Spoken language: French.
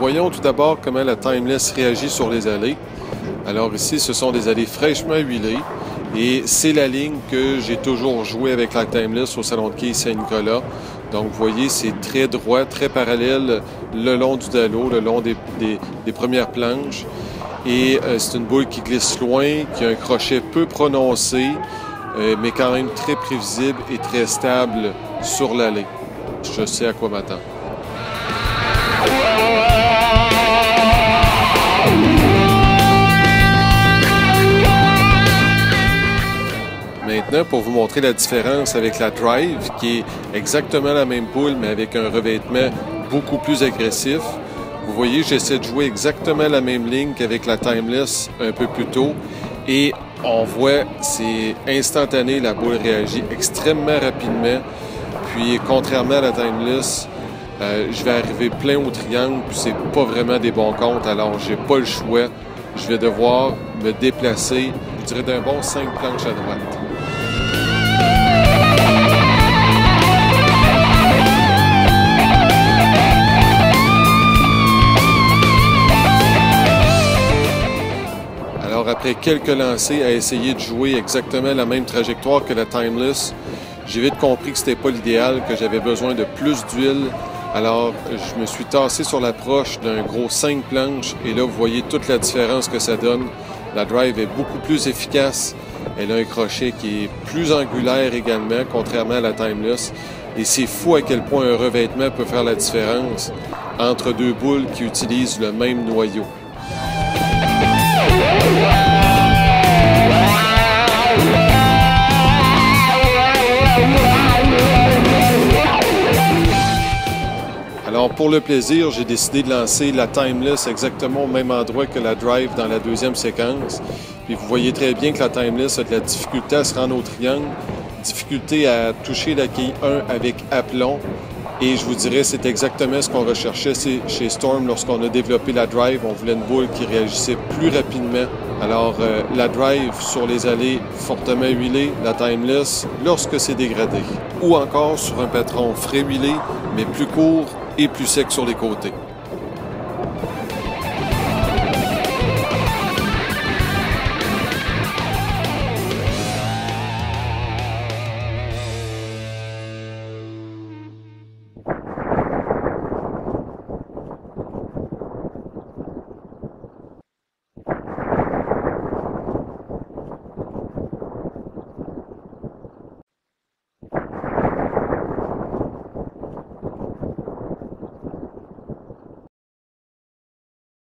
voyons tout d'abord comment la Timeless réagit sur les allées. Alors ici, ce sont des allées fraîchement huilées et c'est la ligne que j'ai toujours joué avec la Timeless au Salon de quilles Saint-Nicolas. Donc, vous voyez, c'est très droit, très parallèle le long du dallo, le long des premières planches. Et c'est une boule qui glisse loin, qui a un crochet peu prononcé, mais quand même très prévisible et très stable sur l'allée. Je sais à quoi m'attendre. Maintenant, pour vous montrer la différence avec la Drive, qui est exactement la même boule, mais avec un revêtement beaucoup plus agressif. Vous voyez, j'essaie de jouer exactement la même ligne qu'avec la Timeless un peu plus tôt. Et on voit, c'est instantané, la boule réagit extrêmement rapidement. Puis, contrairement à la Timeless, je vais arriver plein au triangle, puis c'est pas vraiment des bons comptes, alors j'ai pas le choix. Je vais devoir me déplacer, je dirais d'un bon 5 planches à droite. Alors, après quelques lancers à essayer de jouer exactement la même trajectoire que la Timeless, j'ai vite compris que c'était pas l'idéal, que j'avais besoin de plus d'huile. Alors, je me suis tassé sur l'approche d'un gros 5 planches et là, vous voyez toute la différence que ça donne. La Drive est beaucoup plus efficace. Elle a un crochet qui est plus angulaire également, contrairement à la Timeless. Et c'est fou à quel point un revêtement peut faire la différence entre deux boules qui utilisent le même noyau. Alors, pour le plaisir, j'ai décidé de lancer la Timeless exactement au même endroit que la Drive dans la deuxième séquence. Puis vous voyez très bien que la Timeless a de la difficulté à se rendre au triangle, difficulté à toucher la quille 1 avec aplomb. Et je vous dirais, c'est exactement ce qu'on recherchait chez Storm lorsqu'on a développé la Drive. On voulait une boule qui réagissait plus rapidement. Alors, la Drive sur les allées fortement huilées, la Timeless lorsque c'est dégradé. Ou encore sur un patron frais huilé, mais plus court et plus sec sur les côtés.